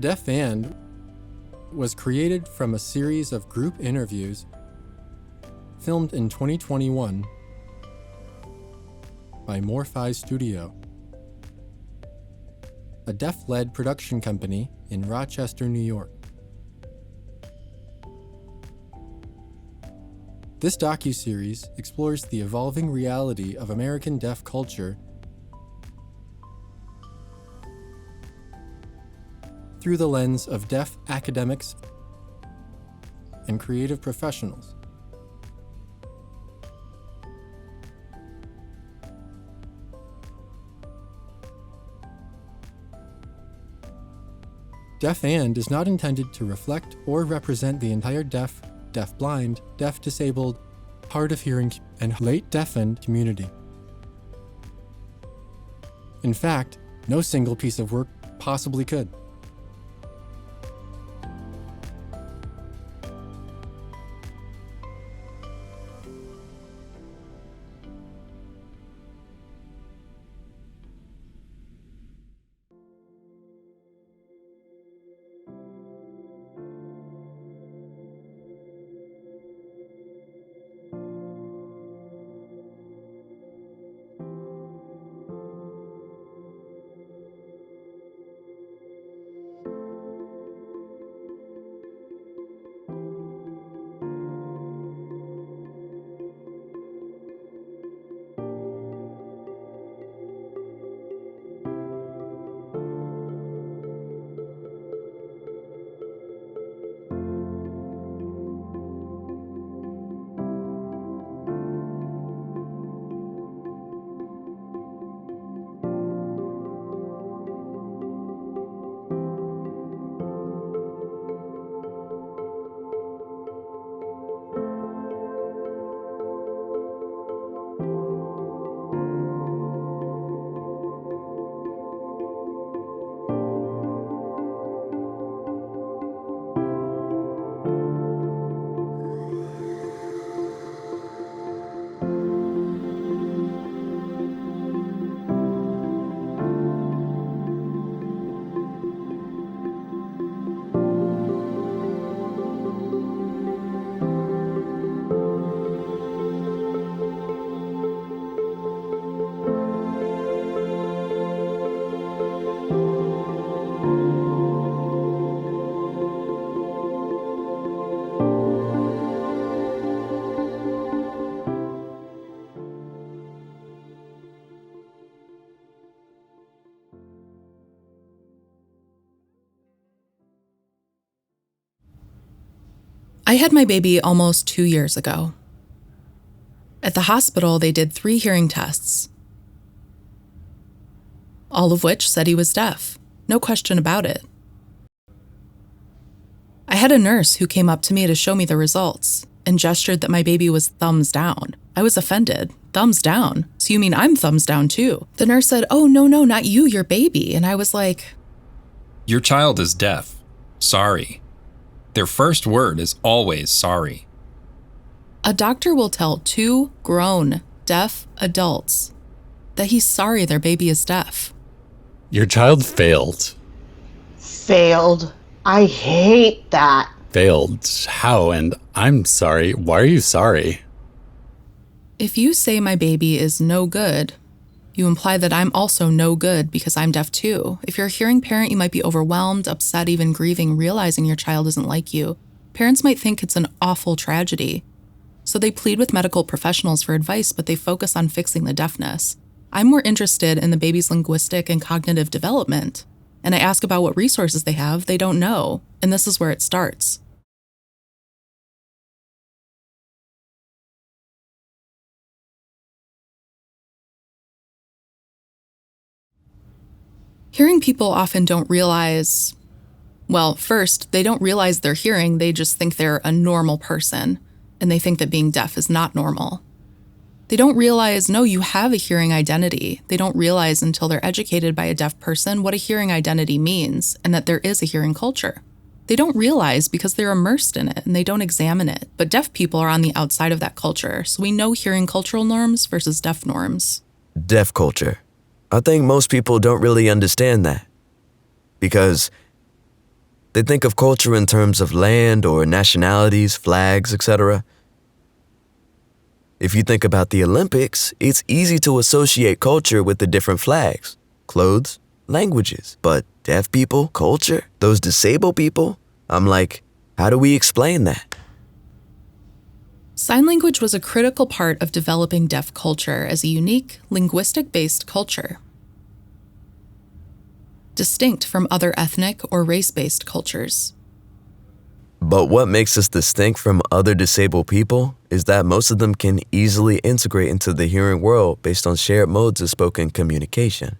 Deaf and was created from a series of group interviews filmed in 2021 by Morphi Studio, a deaf-led production company in Rochester, New York. This docuseries explores the evolving reality of American deaf culture through the lens of deaf academics and creative professionals. Deaf and is not intended to reflect or represent the entire deaf, deaf-blind, deaf-disabled, hard-of-hearing, and late-deafened community. In fact, no single piece of work possibly could. I had my baby almost 2 years ago. At the hospital, they did 3 hearing tests, all of which said he was deaf. No question about it. I had a nurse who came up to me to show me the results and gestured that my baby was thumbs down. I was offended. Thumbs down? So you mean I'm thumbs down too? The nurse said, "Oh, no, not you, your baby." And I was like, "Your child is deaf. Sorry." Their first word is always sorry. A doctor will tell 2 grown, deaf adults that he's sorry their baby is deaf. Your child failed. Failed? I hate that. Failed? How? And I'm sorry. Why are you sorry? If you say my baby is no good, you imply that I'm also no good because I'm deaf too. If you're a hearing parent, you might be overwhelmed, upset, even grieving, realizing your child isn't like you. Parents might think it's an awful tragedy. So they plead with medical professionals for advice, but they focus on fixing the deafness. I'm more interested in the baby's linguistic and cognitive development. And I ask about what resources they have, they don't know. And this is where it starts. Hearing people often don't realize, well, first, they don't realize they're hearing, they just think they're a normal person, and they think that being deaf is not normal. They don't realize, no, you have a hearing identity. They don't realize until they're educated by a deaf person what a hearing identity means, and that there is a hearing culture. They don't realize because they're immersed in it, and they don't examine it, but deaf people are on the outside of that culture, so we know hearing cultural norms versus deaf norms. Deaf culture. I think most people don't really understand that. Because They think of culture in terms of land or nationalities, flags, etc. If you think about the Olympics, it's easy to associate culture with the different flags, clothes, languages. But deaf people, culture, those disabled people, I'm like, how do we explain that? Sign language was a critical part of developing deaf culture as a unique, linguistic-based culture, distinct from other ethnic or race-based cultures. But what makes us distinct from other disabled people is that most of them can easily integrate into the hearing world based on shared modes of spoken communication.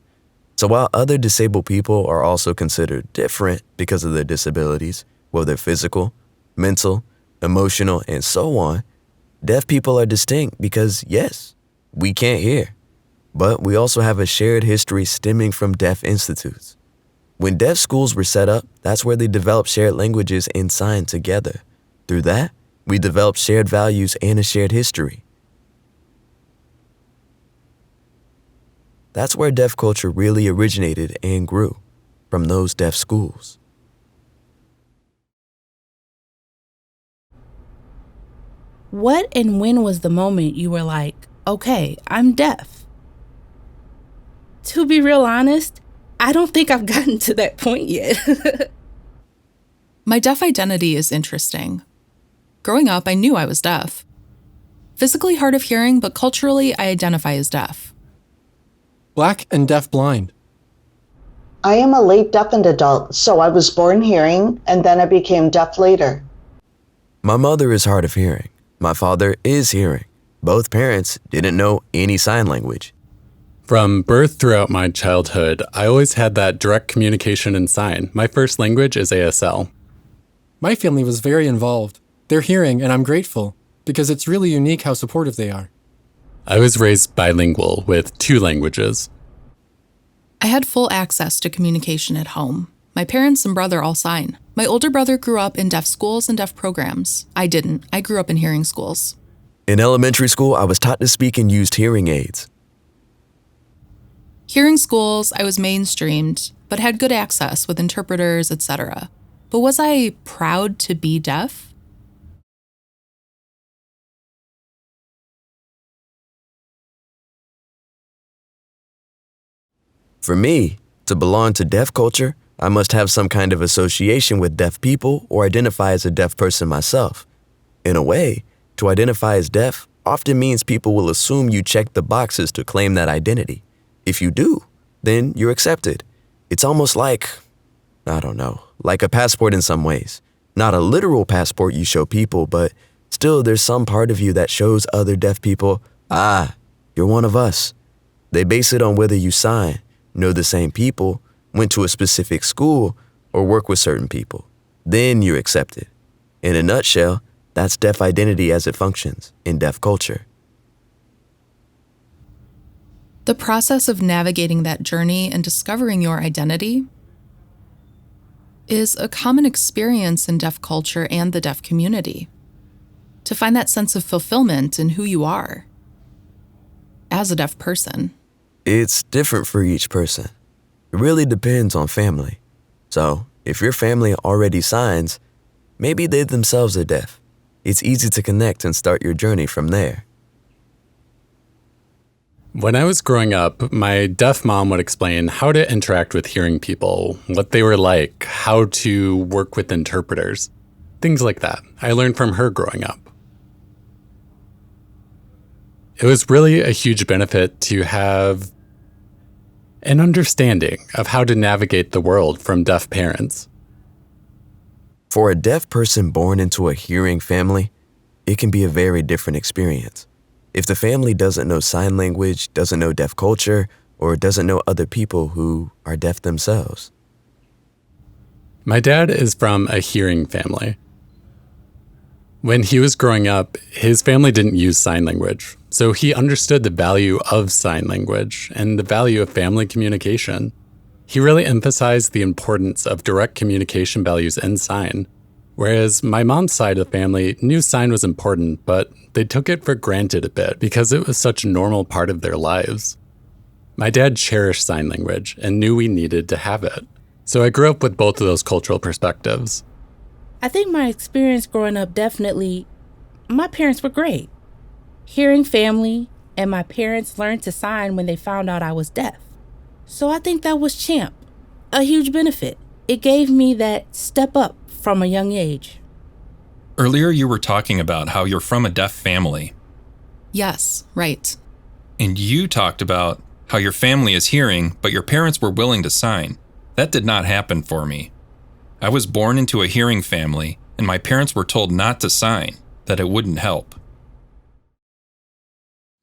So while other disabled people are also considered different because of their disabilities, whether physical, mental, emotional, and so on, deaf people are distinct because, yes, we can't hear, but we also have a shared history stemming from deaf institutes. When deaf schools were set up, that's where they developed shared languages and sign together. Through that, we developed shared values and a shared history. That's where deaf culture really originated and grew, from those deaf schools. What and when was the moment you were like, okay, I'm deaf? To be real honest, I don't think I've gotten to that point yet. My deaf identity is interesting. Growing up, I knew I was deaf. Physically hard of hearing, but culturally, I identify as deaf. Black and deaf-blind. I am a late deafened adult, so I was born hearing and then I became deaf later. My mother is hard of hearing. My father is hearing. Both parents didn't know any sign language. From birth throughout my childhood, I always had that direct communication in sign. My first language is ASL. My family was very involved. They're hearing, and I'm grateful, because it's really unique how supportive they are. I was raised bilingual with 2 languages. I had full access to communication at home. My parents and brother all sign. My older brother grew up in deaf schools and deaf programs. I didn't. I grew up in hearing schools. In elementary school, I was taught to speak and used hearing aids. Hearing schools, I was mainstreamed, but had good access with interpreters, etc. But was I proud to be deaf? For me, to belong to deaf culture, I must have some kind of association with deaf people or identify as a deaf person myself. In a way, to identify as deaf often means people will assume you check the boxes to claim that identity. If you do, then you're accepted. It's almost like, I don't know, like a passport in some ways. Not a literal passport you show people, but still there's some part of you that shows other deaf people, you're one of us. They base it on whether you sign, know the same people, went to a specific school, or work with certain people. Then you're accepted. In a nutshell, that's deaf identity as it functions in deaf culture. The process of navigating that journey and discovering your identity is a common experience in deaf culture and the deaf community. To find that sense of fulfillment in who you are as a deaf person. It's different for each person. It really depends on family. So, if your family already signs, maybe they themselves are deaf. It's easy to connect and start your journey from there. When I was growing up, my deaf mom would explain how to interact with hearing people, what they were like, how to work with interpreters, things like that. I learned from her growing up. It was really a huge benefit to have an understanding of how to navigate the world from deaf parents. For a deaf person born into a hearing family, it can be a very different experience. If the family doesn't know sign language, doesn't know deaf culture, or doesn't know other people who are deaf themselves. My dad is from a hearing family. When he was growing up, his family didn't use sign language, so he understood the value of sign language and the value of family communication. He really emphasized the importance of direct communication values in sign, whereas my mom's side of the family knew sign was important, but they took it for granted a bit because it was such a normal part of their lives. My dad cherished sign language and knew we needed to have it. So I grew up with both of those cultural perspectives. I think my experience growing up my parents were great. Hearing family and my parents learned to sign when they found out I was deaf. So I think that was a huge benefit. It gave me that step up from a young age. Earlier, you were talking about how you're from a deaf family. Yes, right. And you talked about how your family is hearing, but your parents were willing to sign. That did not happen for me. I was born into a hearing family, and my parents were told not to sign, that it wouldn't help.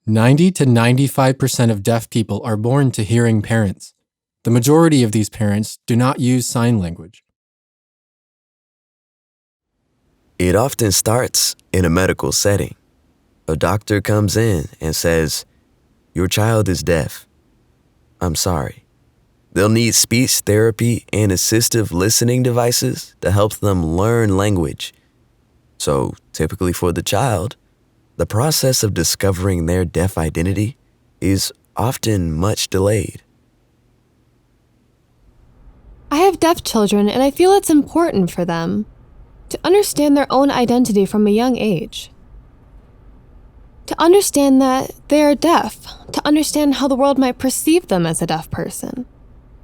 90 to 95% of deaf people are born to hearing parents. The majority of these parents do not use sign language. It often starts in a medical setting. A doctor comes in and says, "Your child is deaf. I'm sorry." They'll need speech therapy and assistive listening devices to help them learn language. So, typically for the child, the process of discovering their deaf identity is often much delayed. I have deaf children, and I feel it's important for them to understand their own identity from a young age. To understand that they are deaf, to understand how the world might perceive them as a deaf person,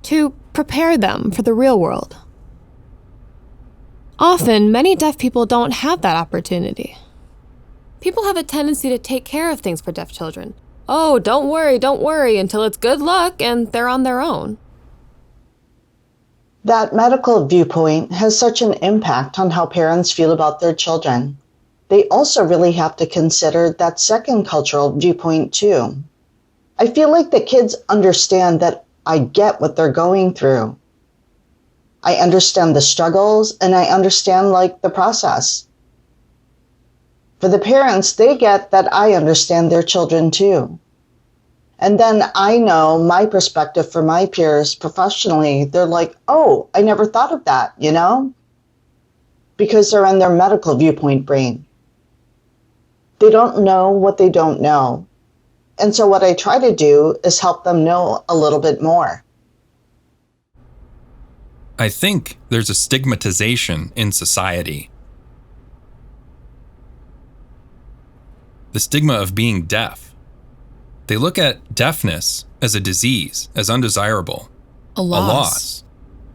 to prepare them for the real world. Often, many deaf people don't have that opportunity. People have a tendency to take care of things for deaf children. Oh, don't worry, until it's good luck and they're on their own. That medical viewpoint has such an impact on how parents feel about their children. They also really have to consider that second cultural viewpoint too. I feel like the kids understand that I get what they're going through. I understand the struggles and I understand the process. For the parents, they get that I understand their children too. And then I know my perspective for my peers professionally. They're like, oh, I never thought of that, because they're in their medical viewpoint brain. They don't know what they don't know. And so what I try to do is help them know a little bit more. I think there's a stigmatization in society. The stigma of being deaf. They look at deafness as a disease, as undesirable. A loss.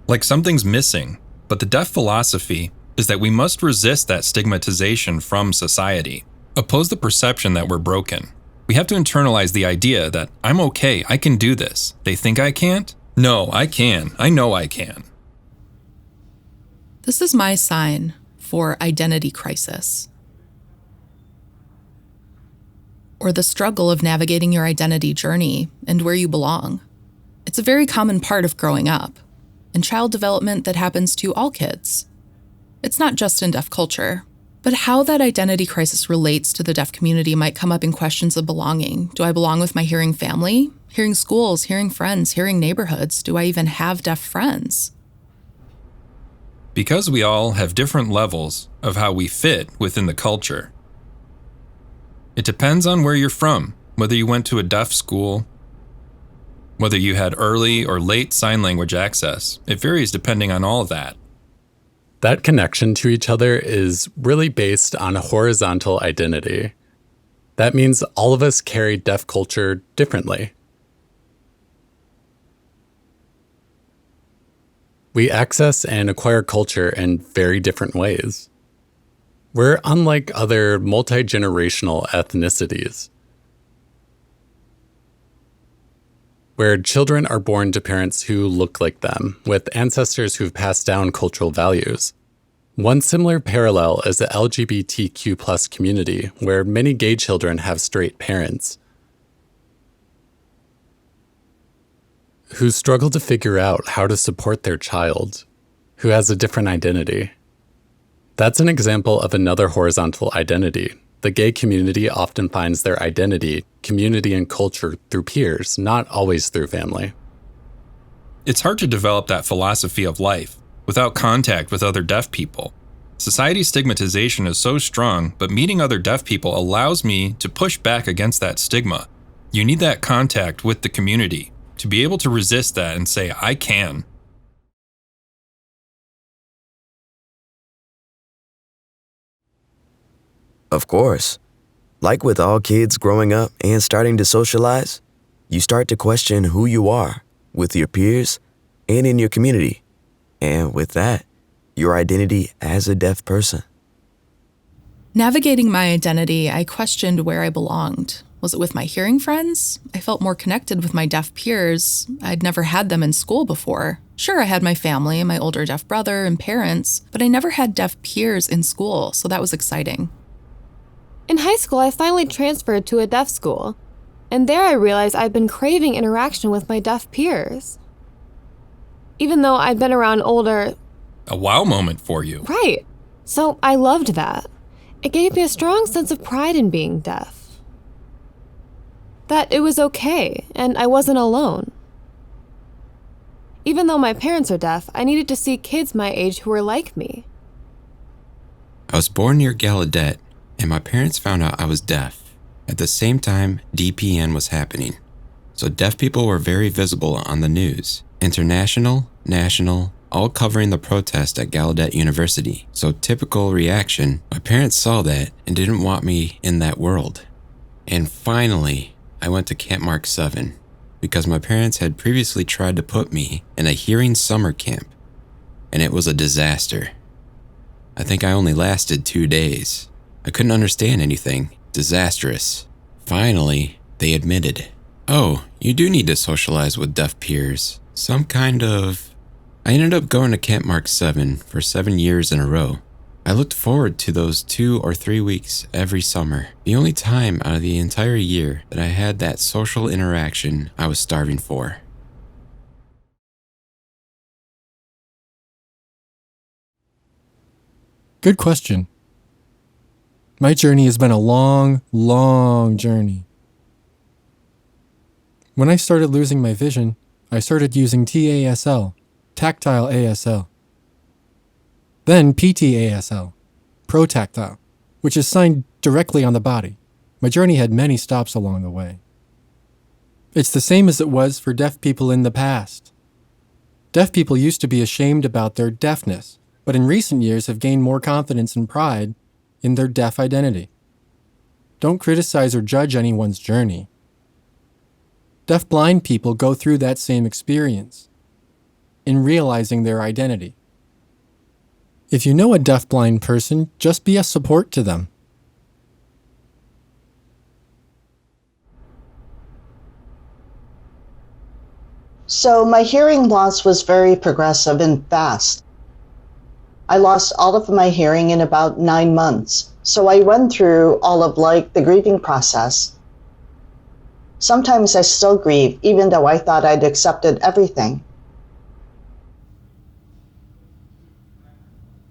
Like something's missing. But the deaf philosophy is that we must resist that stigmatization from society. Oppose the perception that we're broken. We have to internalize the idea that I'm okay, I can do this. They think I can't? No, I can. I know I can. This is my sign for identity crisis, or the struggle of navigating your identity journey and where you belong. It's a very common part of growing up and child development that happens to all kids. It's not just in deaf culture, but how that identity crisis relates to the deaf community might come up in questions of belonging. Do I belong with my hearing family, hearing schools, hearing friends, hearing neighborhoods? Do I even have deaf friends? Because we all have different levels of how we fit within the culture. It depends on where you're from, whether you went to a deaf school, whether you had early or late sign language access. It varies depending on all of that. That connection to each other is really based on a horizontal identity. That means all of us carry deaf culture differently. We access and acquire culture in very different ways. We're unlike other multi-generational ethnicities, where children are born to parents who look like them, with ancestors who've passed down cultural values. One similar parallel is the LGBTQ+ community, where many gay children have straight parents who struggle to figure out how to support their child, who has a different identity. That's an example of another horizontal identity. The gay community often finds their identity, community, and culture through peers, not always through family. It's hard to develop that philosophy of life without contact with other deaf people. Society's stigmatization is so strong, but meeting other deaf people allows me to push back against that stigma. You need that contact with the community to be able to resist that and say, I can. Of course. Like with all kids growing up and starting to socialize, you start to question who you are with your peers and in your community. And with that, your identity as a deaf person. Navigating my identity, I questioned where I belonged. Was it with my hearing friends? I felt more connected with my deaf peers. I'd never had them in school before. Sure, I had my family, my older deaf brother and parents, but I never had deaf peers in school, so that was exciting. In high school, I finally transferred to a deaf school, and there I realized I'd been craving interaction with my deaf peers. Even though I'd been around older... A wow moment for you. Right. So I loved that. It gave me a strong sense of pride in being deaf. That it was okay, and I wasn't alone. Even though my parents are deaf, I needed to see kids my age who were like me. I was born near Gallaudet, and my parents found out I was deaf. At the same time, DPN was happening. So deaf people were very visible on the news. International, national, all covering the protest at Gallaudet University. So typical reaction, my parents saw that and didn't want me in that world. And finally, I went to Camp Mark 7 because my parents had previously tried to put me in a hearing summer camp, and it was a disaster. I think I only lasted 2 days. I couldn't understand anything. Disastrous. Finally, they admitted, "Oh, you do need to socialize with deaf peers. Some kind of..." I ended up going to Camp Mark 7 for 7 years in a row. I looked forward to those 2 or 3 weeks every summer. The only time out of the entire year that I had that social interaction I was starving for. Good question. My journey has been a long, long journey. When I started losing my vision, I started using TASL, Tactile ASL. Then PTASL, Protactile, which is signed directly on the body. My journey had many stops along the way. It's the same as it was for deaf people in the past. Deaf people used to be ashamed about their deafness, but in recent years have gained more confidence and pride in their deaf identity. Don't criticize or judge anyone's journey. Deaf-blind people go through that same experience in realizing their identity. If you know a deaf-blind person, just be a support to them. So my hearing loss was very progressive and fast. I lost all of my hearing in about 9 months, so I went through all of the grieving process. Sometimes I still grieve, even though I thought I'd accepted everything.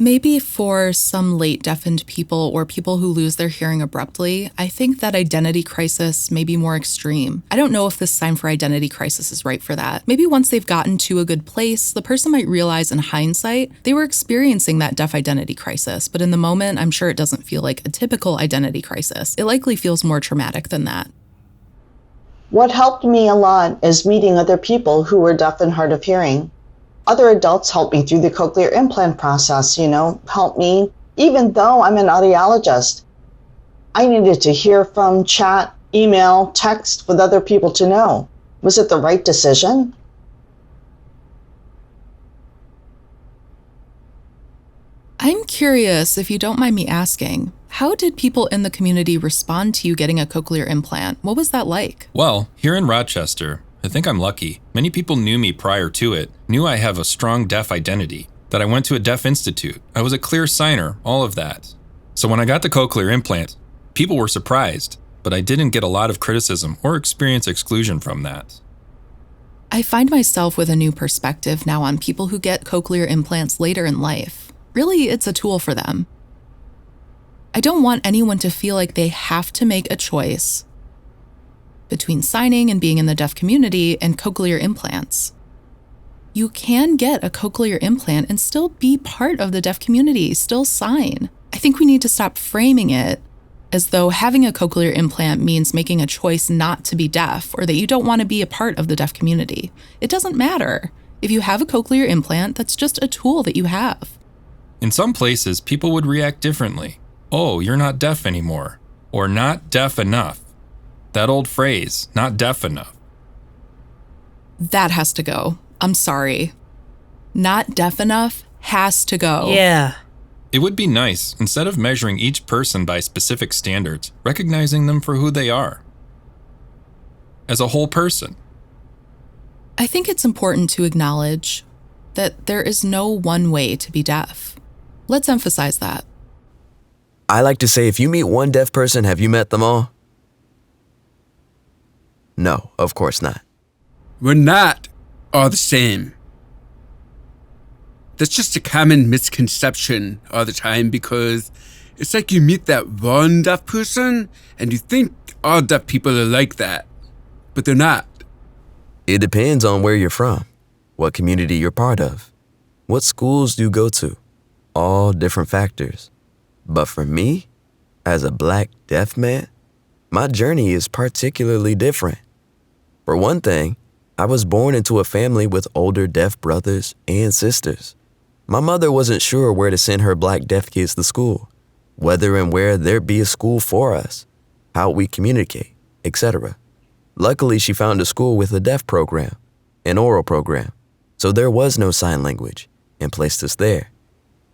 Maybe for some late deafened people or people who lose their hearing abruptly, I think that identity crisis may be more extreme. I don't know if this sign for identity crisis is right for that. Maybe once they've gotten to a good place, the person might realize in hindsight they were experiencing that deaf identity crisis, but in the moment, I'm sure it doesn't feel like a typical identity crisis. It likely feels more traumatic than that. What helped me a lot is meeting other people who were deaf and hard of hearing. Other adults helped me through the cochlear implant process, helped me, even though I'm an audiologist. I needed to hear from, chat, email, text with other people to know. Was it the right decision? I'm curious, if you don't mind me asking, how did people in the community respond to you getting a cochlear implant? What was that like? Well, here in Rochester, I think I'm lucky. Many people knew me prior to it, knew I have a strong deaf identity, that I went to a deaf institute. I was a clear signer, all of that. So when I got the cochlear implant, people were surprised, but I didn't get a lot of criticism or experience exclusion from that. I find myself with a new perspective now on people who get cochlear implants later in life. Really, it's a tool for them. I don't want anyone to feel like they have to make a choice between signing and being in the deaf community and cochlear implants. You can get a cochlear implant and still be part of the deaf community, still sign. I think we need to stop framing it as though having a cochlear implant means making a choice not to be deaf or that you don't want to be a part of the deaf community. It doesn't matter. If you have a cochlear implant, that's just a tool that you have. In some places, people would react differently. oh, you're not deaf anymore, or not deaf enough. That old phrase, not deaf enough. That has to go. I'm sorry. Not deaf enough has to go. Yeah. It would be nice, instead of measuring each person by specific standards, recognizing them for who they are. As a whole person. I think it's important to acknowledge that there is no one way to be deaf. Let's emphasize that. I like to say, if you meet one deaf person, have you met them all? No, of course not. We're not all the same. That's just a common misconception all the time, because it's like you meet that one deaf person and you think all deaf people are like that, but they're not. It depends on where you're from, what community you're part of, what schools you go to, all different factors. But for me, as a Black deaf man, my journey is particularly different. For one thing, I was born into a family with older deaf brothers and sisters. My mother wasn't sure where to send her Black deaf kids to school, whether and where there'd be a school for us, how we communicate, etc. Luckily, she found a school with a deaf program, an oral program, so there was no sign language, and placed us there.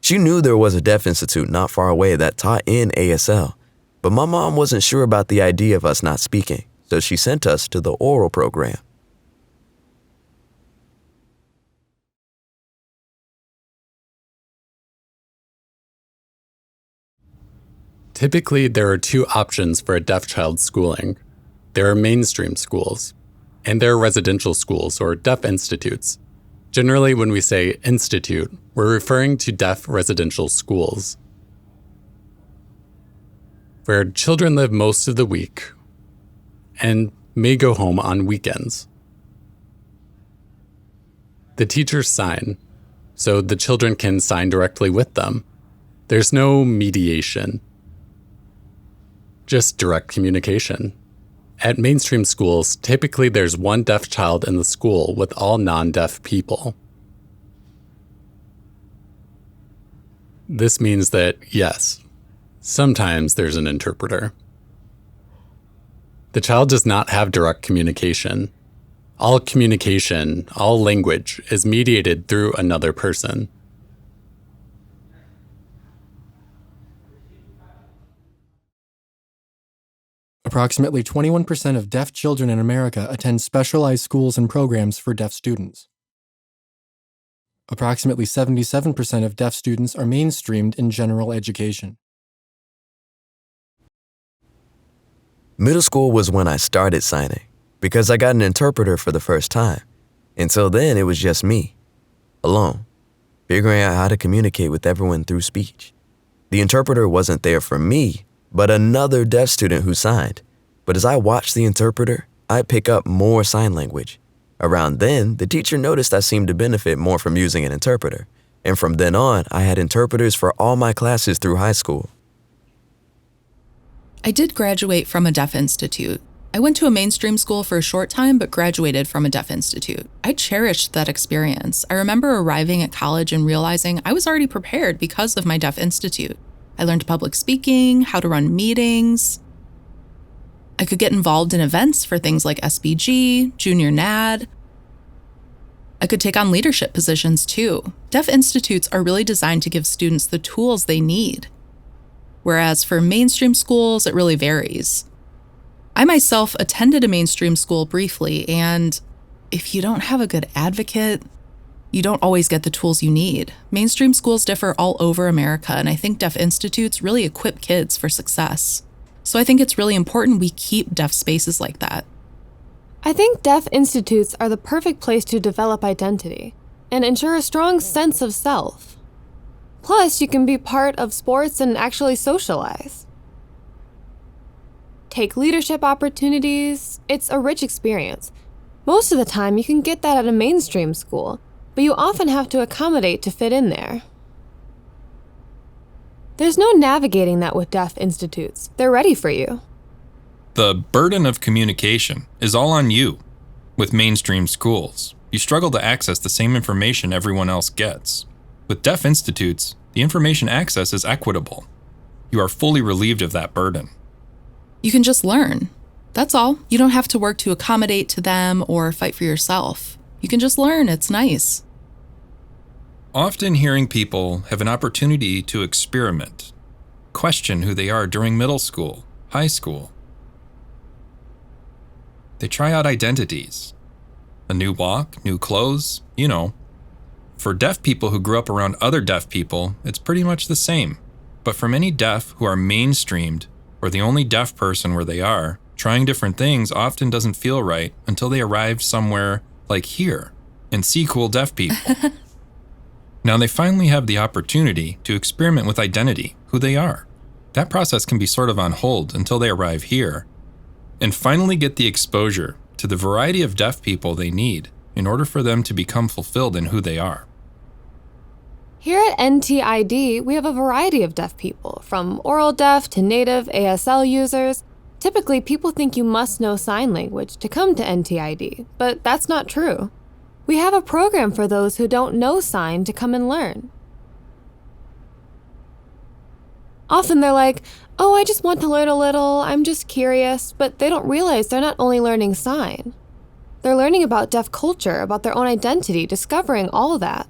She knew there was a deaf institute not far away that taught in ASL, but my mom wasn't sure about the idea of us not speaking, so she sent us to the oral program. Typically, there are two options for a deaf child's schooling. There are mainstream schools, and there are residential schools or deaf institutes. Generally, when we say institute, we're referring to deaf residential schools, where children live most of the week and may go home on weekends. The teachers sign, so the children can sign directly with them. There's no mediation, just direct communication. At mainstream schools, typically there's one deaf child in the school with all non-deaf people. This means that, yes, sometimes there's an interpreter. The child does not have direct communication. All communication, all language, is mediated through another person. Approximately 21% of deaf children in America attend specialized schools and programs for deaf students. Approximately 77% of deaf students are mainstreamed in general education. Middle school was when I started signing, because I got an interpreter for the first time. Until then, it was just me, alone, figuring out how to communicate with everyone through speech. The interpreter wasn't there for me, but another deaf student who signed. But as I watched the interpreter, I'd pick up more sign language. Around then, the teacher noticed I seemed to benefit more from using an interpreter. And from then on, I had interpreters for all my classes through high school. I did graduate from a deaf institute. I went to a mainstream school for a short time, but graduated from a deaf institute. I cherished that experience. I remember arriving at college and realizing I was already prepared because of my deaf institute. I learned public speaking, how to run meetings. I could get involved in events for things like SBG, Junior NAD. I could take on leadership positions too. Deaf institutes are really designed to give students the tools they need. Whereas for mainstream schools, it really varies. I myself attended a mainstream school briefly, and if you don't have a good advocate, you don't always get the tools you need. Mainstream schools differ all over America, and I think deaf institutes really equip kids for success. So I think it's really important we keep deaf spaces like that. I think deaf institutes are the perfect place to develop identity and ensure a strong sense of self. Plus, you can be part of sports and actually socialize. Take leadership opportunities. It's a rich experience. Most of the time, you can get that at a mainstream school, but you often have to accommodate to fit in there. There's no navigating that with deaf institutes. They're ready for you. The burden of communication is all on you. With mainstream schools, you struggle to access the same information everyone else gets. With deaf institutes, the information access is equitable. You are fully relieved of that burden. You can just learn. That's all. You don't have to work to accommodate to them or fight for yourself. You can just learn. It's nice. Often hearing people have an opportunity to experiment, question who they are during middle school, high school. They try out identities. A new walk, new clothes, you know. For deaf people who grew up around other deaf people, it's pretty much the same. But for many deaf who are mainstreamed, or the only deaf person where they are, trying different things often doesn't feel right until they arrive somewhere like here and see cool deaf people. Now they finally have the opportunity to experiment with identity, who they are. That process can be sort of on hold until they arrive here and finally get the exposure to the variety of deaf people they need in order for them to become fulfilled in who they are. Here at NTID, we have a variety of deaf people, from oral deaf to native ASL users. Typically, people think you must know sign language to come to NTID, but that's not true. We have a program for those who don't know sign to come and learn. Often they're like, oh, I just want to learn a little, I'm just curious, but they don't realize they're not only learning sign. They're learning about deaf culture, about their own identity, discovering all of that.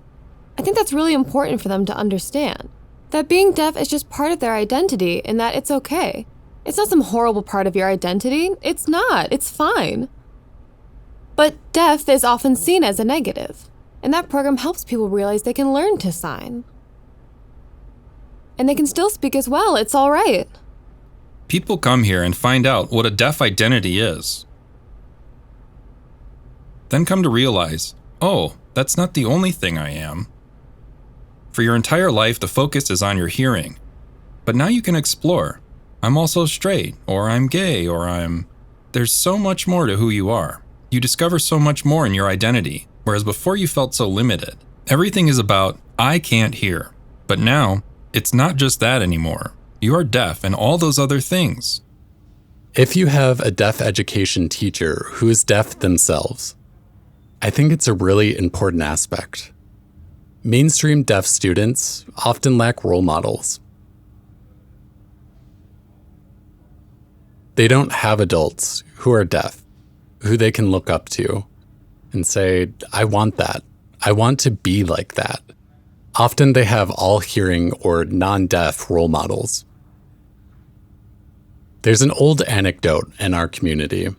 I think that's really important for them to understand. That being deaf is just part of their identity and that it's okay. It's not some horrible part of your identity. It's not. It's fine. But deaf is often seen as a negative, and that program helps people realize they can learn to sign. And they can still speak as well. It's all right. People come here and find out what a deaf identity is. Then come to realize, oh, that's not the only thing I am. For your entire life, the focus is on your hearing. But now you can explore. I'm also straight, or I'm gay, or There's so much more to who you are. You discover so much more in your identity, whereas before you felt so limited. Everything is about, I can't hear. But now, it's not just that anymore. You are deaf and all those other things. If you have a deaf education teacher who is deaf themselves, I think it's a really important aspect. Mainstream deaf students often lack role models. They don't have adults who are deaf, who they can look up to and say, I want that. I want to be like that. Often they have all hearing or non-deaf role models. There's an old anecdote in our community.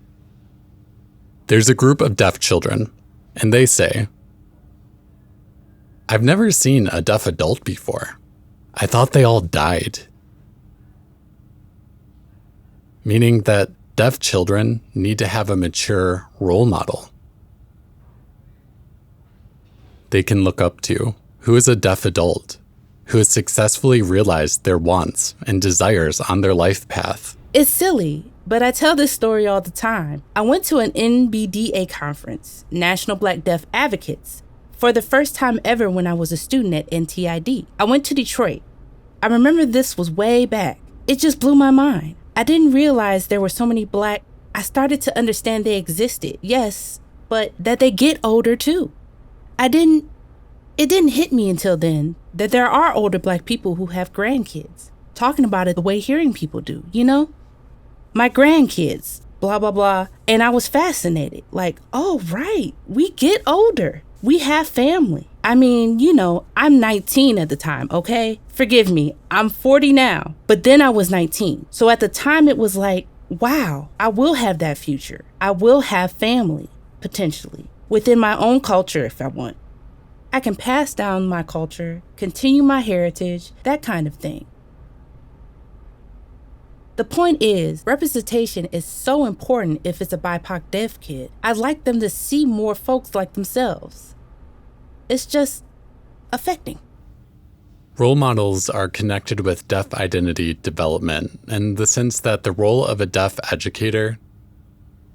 There's a group of deaf children, and they say, I've never seen a deaf adult before. I thought they all died. Meaning that deaf children need to have a mature role model they can look up to, who is a deaf adult, who has successfully realized their wants and desires on their life path. It's silly, but I tell this story all the time. I went to an NBDA conference, National Black Deaf Advocates, for the first time ever when I was a student at NTID. I went to Detroit. I remember this was way back. It just blew my mind. I didn't realize there were so many Black. I started to understand they existed, yes, but that they get older too. It didn't hit me until then that there are older Black people who have grandkids, talking about it the way hearing people do, you know? My grandkids, blah, blah, blah. And I was fascinated, like, oh, right, we get older. We have family. I mean, you know, I'm 19 at the time, okay? Forgive me, I'm 40 now, but then I was 19. So at the time it was like, wow, I will have that future. I will have family, potentially, within my own culture if I want. I can pass down my culture, continue my heritage, that kind of thing. The point is, representation is so important if it's a BIPOC deaf kid. I'd like them to see more folks like themselves. It's just affecting. Role models are connected with deaf identity development in the sense that the role of a deaf educator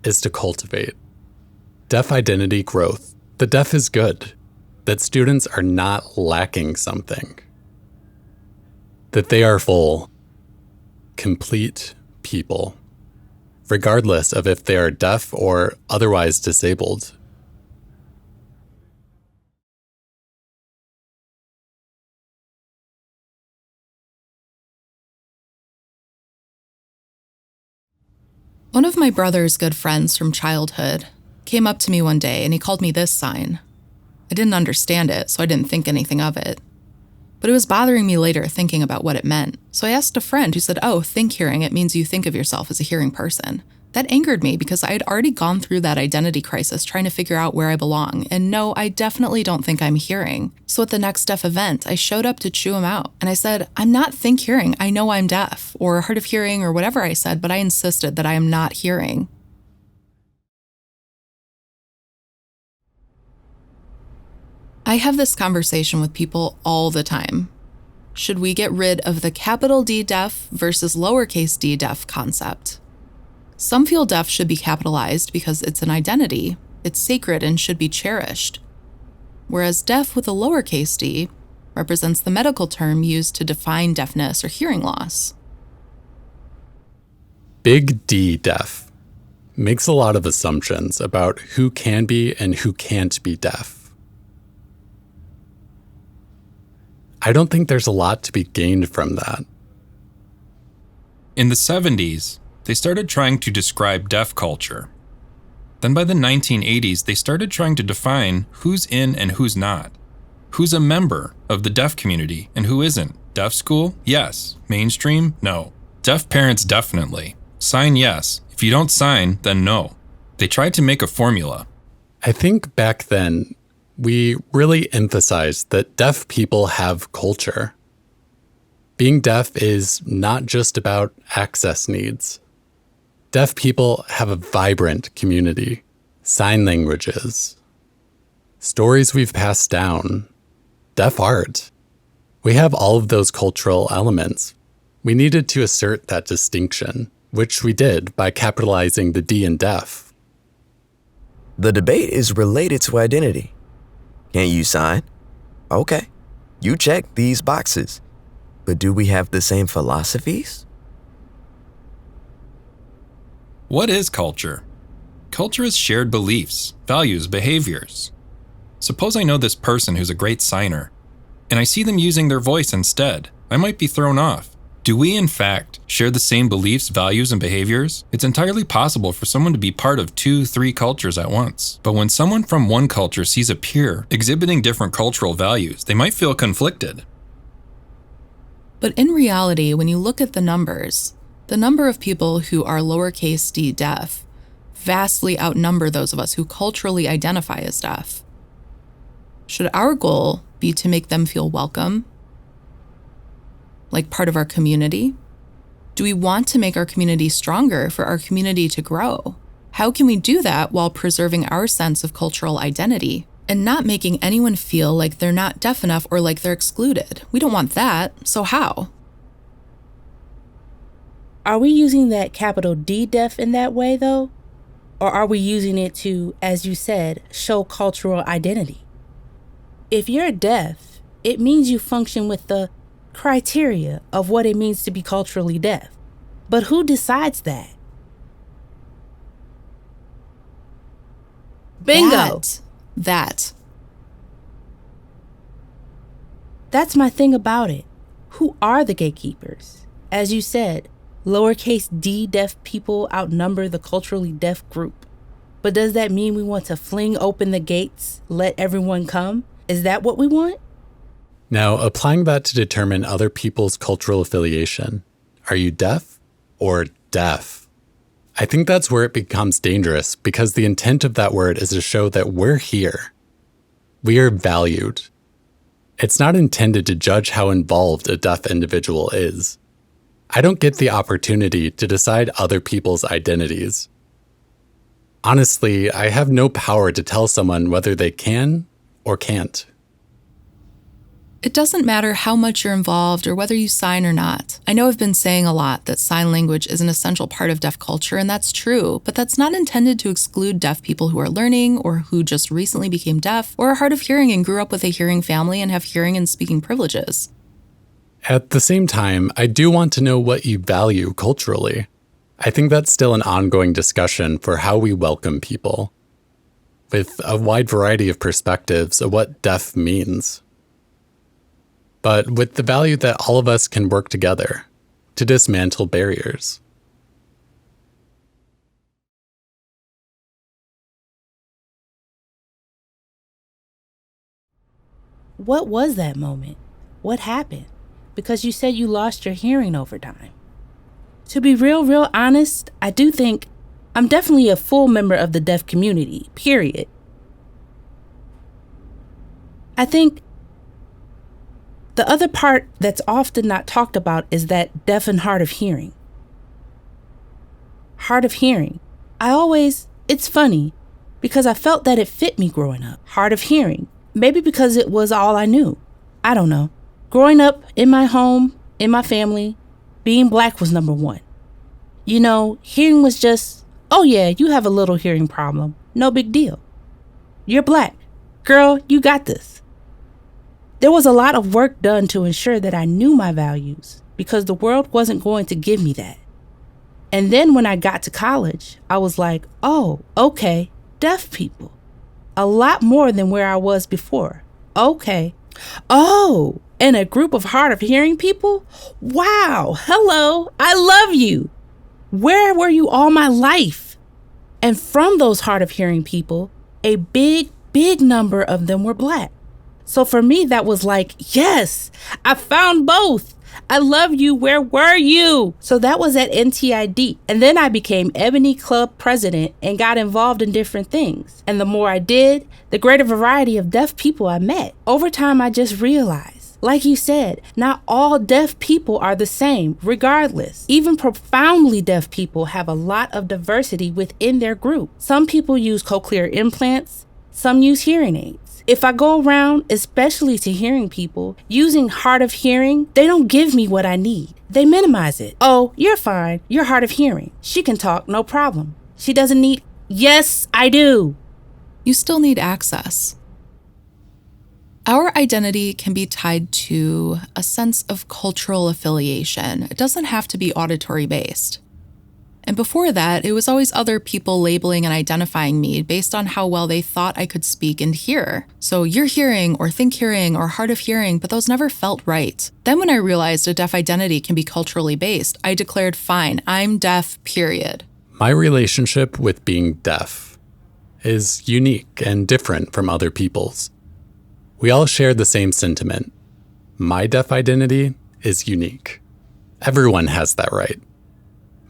is to cultivate deaf identity growth. The deaf is good, that students are not lacking something, that they are full, complete people, regardless of if they are deaf or otherwise disabled. One of my brother's good friends from childhood came up to me one day and he called me this sign. I didn't understand it, so I didn't think anything of it. But it was bothering me later thinking about what it meant. So I asked a friend who said, "Oh, think hearing, it means you think of yourself as a hearing person." That angered me because I had already gone through that identity crisis trying to figure out where I belong. And no, I definitely don't think I'm hearing. So at the next deaf event, I showed up to chew him out. And I said, "I'm not think hearing. I know I'm deaf," or hard of hearing, or whatever I said, but I insisted that I am not hearing. I have this conversation with people all the time. Should we get rid of the capital D deaf versus lowercase d deaf concept? Some feel deaf should be capitalized because it's an identity, it's sacred and should be cherished. Whereas deaf with a lowercase d represents the medical term used to define deafness or hearing loss. Big D deaf makes a lot of assumptions about who can be and who can't be deaf. I don't think there's a lot to be gained from that. In the 70s, they started trying to describe deaf culture. Then by the 1980s, they started trying to define who's in and who's not. Who's a member of the deaf community and who isn't? Deaf school? Yes. Mainstream? No. Deaf parents? Definitely. Sign yes. If you don't sign, then no. They tried to make a formula. I think back then, we really emphasized that deaf people have culture. Being deaf is not just about access needs. Deaf people have a vibrant community, sign languages, stories we've passed down, deaf art. We have all of those cultural elements. We needed to assert that distinction, which we did by capitalizing the D in deaf. The debate is related to identity. Can't you sign? Okay, you check these boxes. But do we have the same philosophies? What is culture? Culture is shared beliefs, values, behaviors. Suppose I know this person who's a great signer, and I see them using their voice instead. I might be thrown off. Do we, in fact, share the same beliefs, values, and behaviors? It's entirely possible for someone to be part of 2, 3 cultures at once. But when someone from one culture sees a peer exhibiting different cultural values, they might feel conflicted. But in reality, when you look at the numbers, the number of people who are lowercase d deaf vastly outnumber those of us who culturally identify as deaf. Should our goal be to make them feel welcome, like part of our community? Do we want to make our community stronger for our community to grow? How can we do that while preserving our sense of cultural identity and not making anyone feel like they're not deaf enough or like they're excluded? We don't want that, so how? Are we using that capital D deaf in that way, though? Or are we using it to, as you said, show cultural identity? If you're deaf, it means you function with the criteria of what it means to be culturally deaf. But who decides that? Bingo! That. That's my thing about it. Who are the gatekeepers? As you said, lowercase d deaf people outnumber the culturally deaf group. But does that mean we want to fling open the gates, let everyone come? Is that what we want? Now, applying that to determine other people's cultural affiliation, are you deaf or deaf? I think that's where it becomes dangerous because the intent of that word is to show that we're here. We are valued. It's not intended to judge how involved a deaf individual is. I don't get the opportunity to decide other people's identities. Honestly, I have no power to tell someone whether they can or can't. It doesn't matter how much you're involved or whether you sign or not. I know I've been saying a lot that sign language is an essential part of deaf culture, and that's true, but that's not intended to exclude deaf people who are learning or who just recently became deaf or are hard of hearing and grew up with a hearing family and have hearing and speaking privileges. At the same time, I do want to know what you value culturally. I think that's still an ongoing discussion for how we welcome people, with a wide variety of perspectives of what deaf means. But with the value that all of us can work together to dismantle barriers. What was that moment? What happened? Because you said you lost your hearing over time. To be real honest, I do think I'm definitely a full member of the deaf community, period. I think the other part that's often not talked about is that deaf and hard of hearing. Hard of hearing. It's funny because I felt that it fit me growing up. Hard of hearing. Maybe because it was all I knew. I don't know. Growing up in my home, in my family, being black was number one. You know, hearing was just, oh yeah, you have a little hearing problem. No big deal. You're black. Girl, you got this. There was a lot of work done to ensure that I knew my values because the world wasn't going to give me that. And then when I got to college, I was like, oh, okay, deaf people. A lot more than where I was before. Okay. Oh, and a group of hard of hearing people? Wow, hello, I love you. Where were you all my life? And from those hard of hearing people, a big number of them were black. So for me, that was like, yes, I found both. I love you. Where were you? So that was at NTID. And then I became Ebony Club president and got involved in different things. And the more I did, the greater variety of deaf people I met. Over time, I just realized, like you said, not all deaf people are the same, regardless. Even profoundly deaf people have a lot of diversity within their group. Some people use cochlear implants. Some use hearing aids. If I go around, especially to hearing people, using hard of hearing, they don't give me what I need. They minimize it. Oh, you're fine. You're hard of hearing. She can talk, no problem. She doesn't need... Yes, I do. You still need access. Our identity can be tied to a sense of cultural affiliation. It doesn't have to be auditory based. And before that, it was always other people labeling and identifying me based on how well they thought I could speak and hear. So you're hearing or think hearing or hard of hearing, but those never felt right. Then when I realized a deaf identity can be culturally based, I declared, fine, I'm deaf, period. My relationship with being deaf is unique and different from other people's. We all share the same sentiment. My deaf identity is unique. Everyone has that right.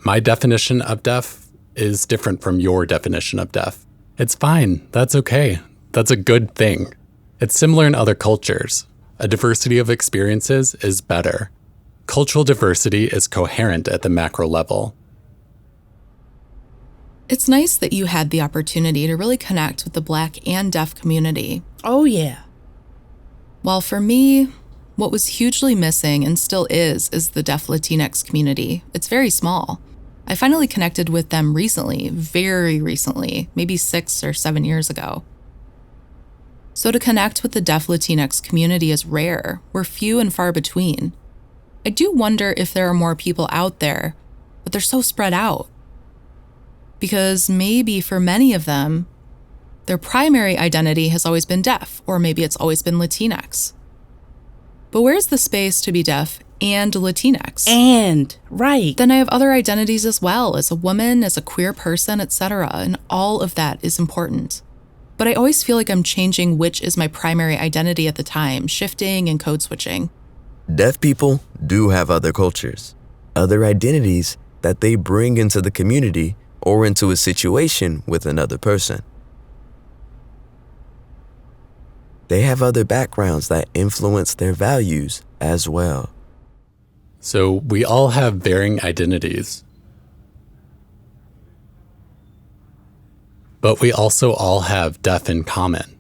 My definition of deaf is different from your definition of deaf. It's fine. That's okay. That's a good thing. It's similar in other cultures. A diversity of experiences is better. Cultural diversity is coherent at the macro level. It's nice that you had the opportunity to really connect with the Black and deaf community. Oh, yeah. While for me, what was hugely missing and still is the deaf Latinx community. It's very small. I finally connected with them recently, very recently, maybe 6 or 7 years ago. So to connect with the deaf Latinx community is rare. We're few and far between. I do wonder if there are more people out there, but they're so spread out. Because maybe for many of them, their primary identity has always been deaf, or maybe it's always been Latinx. But where's the space to be deaf and Latinx? And, right. Then I have other identities as well, as a woman, as a queer person, etc., and all of that is important. But I always feel like I'm changing which is my primary identity at the time, shifting and code switching. Deaf people do have other cultures, other identities that they bring into the community or into a situation with another person. They have other backgrounds that influence their values as well. So we all have varying identities. But we also all have deaf in common.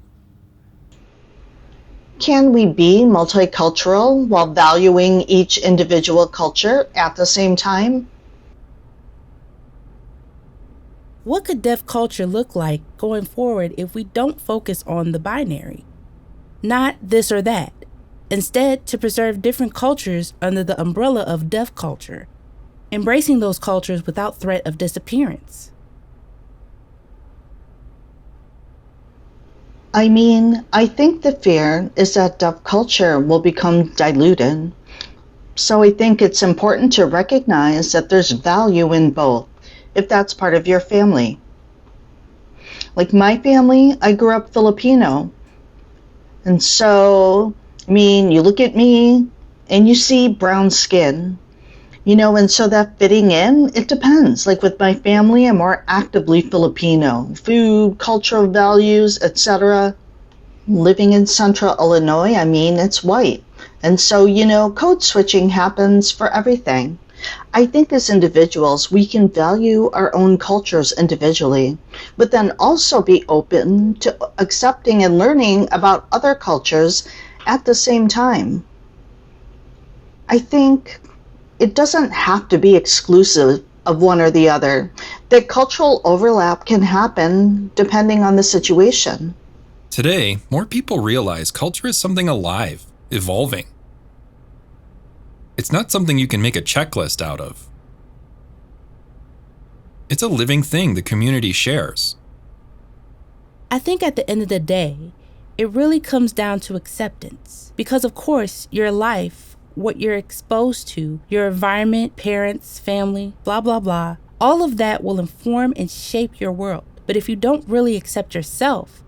Can we be multicultural while valuing each individual culture at the same time? What could deaf culture look like going forward if we don't focus on the binary? Not this or that. Instead, to preserve different cultures under the umbrella of deaf culture, embracing those cultures without threat of disappearance. I mean, I think the fear is that deaf culture will become diluted. So I think it's important to recognize that there's value in both, if that's part of your family. Like my family, I grew up Filipino. And so I mean, you look at me and you see brown skin, and so that fitting in, it depends. Like with my family, I'm more actively Filipino. Food, cultural values, etc. Living in central Illinois, I mean, it's white. And so, code switching happens for everything. I think as individuals, we can value our own cultures individually, but then also be open to accepting and learning about other cultures at the same time. I think it doesn't have to be exclusive of one or the other. That cultural overlap can happen depending on the situation. Today, more people realize culture is something alive, evolving. It's not something you can make a checklist out of. It's a living thing the community shares. I think at the end of the day, it really comes down to acceptance. Because of course, your life, what you're exposed to, your environment, parents, family, blah, blah, blah, all of that will inform and shape your world. But if you don't really accept yourself,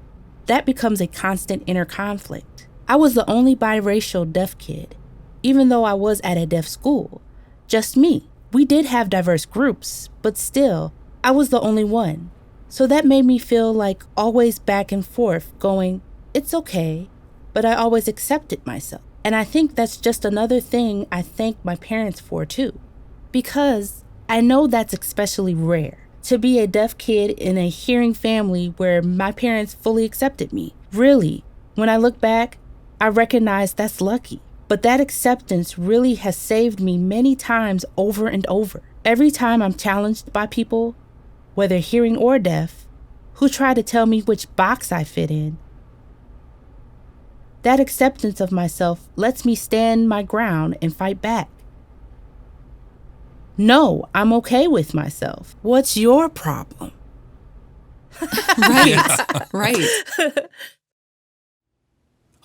that becomes a constant inner conflict. I was the only biracial deaf kid, even though I was at a deaf school. Just me. We did have diverse groups, but still, I was the only one. So that made me feel like always back and forth going, it's okay, but I always accepted myself. And I think that's just another thing I thank my parents for too. Because I know that's especially rare. To be a deaf kid in a hearing family where my parents fully accepted me. Really, when I look back, I recognize that's lucky. But that acceptance really has saved me many times over and over. Every time I'm challenged by people, whether hearing or deaf, who try to tell me which box I fit in, that acceptance of myself lets me stand my ground and fight back. No, I'm okay with myself. What's your problem? Right.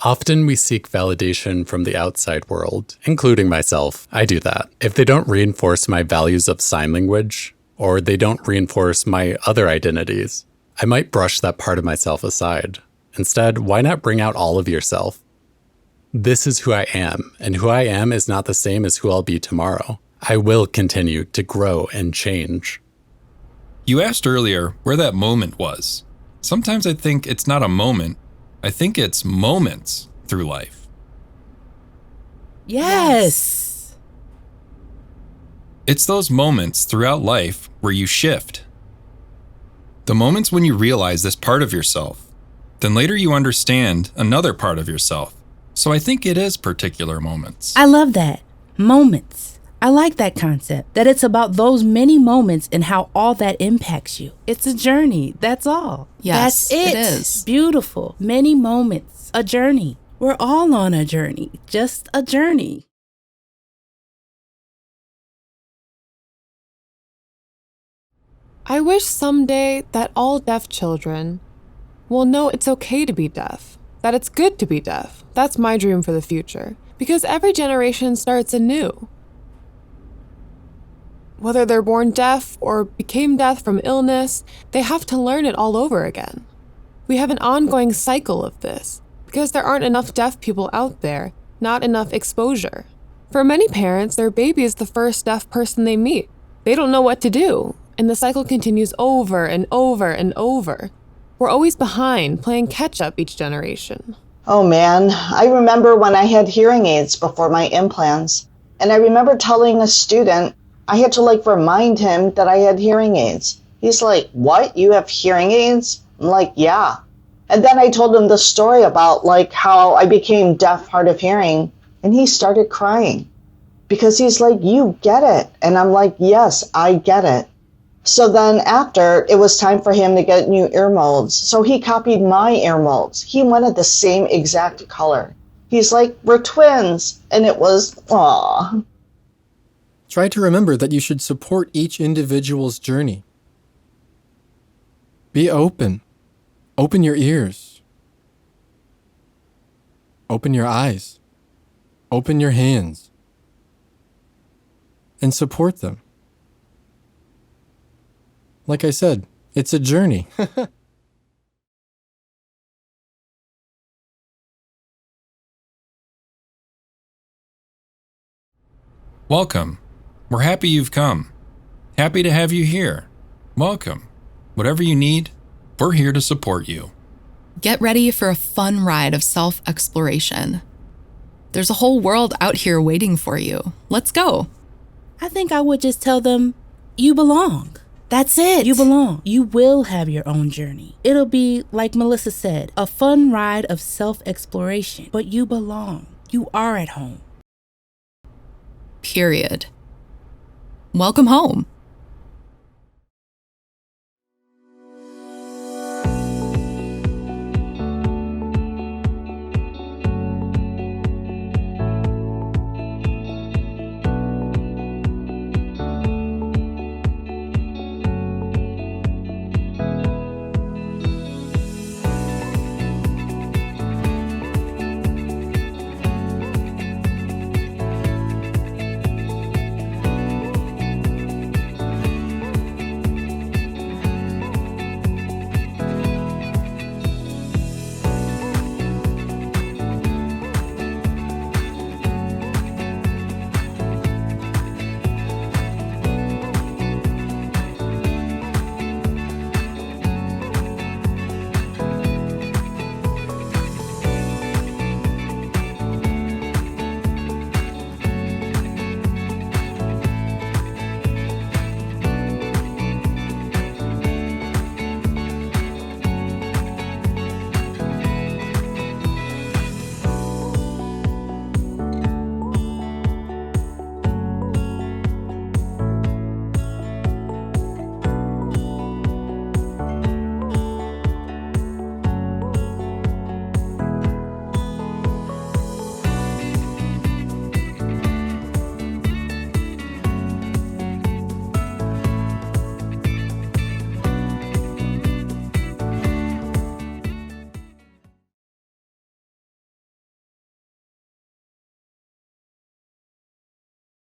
Often we seek validation from the outside world, including myself. I do that. If they don't reinforce my values of sign language, or they don't reinforce my other identities, I might brush that part of myself aside. Instead, why not bring out all of yourself? This is who I am, and who I am is not the same as who I'll be tomorrow. I will continue to grow and change. You asked earlier where that moment was. Sometimes I think it's not a moment. I think it's moments through life. Yes. It's those moments throughout life where you shift. The moments when you realize this part of yourself. Then later you understand another part of yourself. So I think it is particular moments. I love that. Moments. I like that concept, that it's about those many moments and how all that impacts you. It's a journey, that's all. Yes, That's it. it is. Beautiful. Many moments. A journey. We're all on a journey. Just a journey. I wish someday that all deaf children will know it's okay to be deaf, that it's good to be deaf. That's my dream for the future, because every generation starts anew. Whether they're born deaf or became deaf from illness, they have to learn it all over again. We have an ongoing cycle of this, because there aren't enough deaf people out there, not enough exposure. For many parents, their baby is the first deaf person they meet. They don't know what to do, and the cycle continues over and over and over. We're always behind, playing catch-up each generation. Oh man, I remember when I had hearing aids before my implants. And I remember telling a student, I had to remind him that I had hearing aids. He's like, what? You have hearing aids? I'm like, yeah. And then I told him the story about how I became deaf, hard of hearing. And he started crying because he's like, you get it. And I'm like, yes, I get it. So then after, it was time for him to get new ear molds. So he copied my ear molds. He wanted the same exact color. He's like, we're twins. And it was, aw. Try to remember that you should support each individual's journey. Be open. Open your ears. Open your eyes. Open your hands. And support them. Like I said, it's a journey. Welcome. We're happy you've come. Happy to have you here. Welcome. Whatever you need, we're here to support you. Get ready for a fun ride of self-exploration. There's a whole world out here waiting for you. Let's go. I think I would just tell them, you belong. That's it. You belong. You will have your own journey. It'll be, like Melissa said, a fun ride of self-exploration. But you belong. You are at home. Period. Welcome home.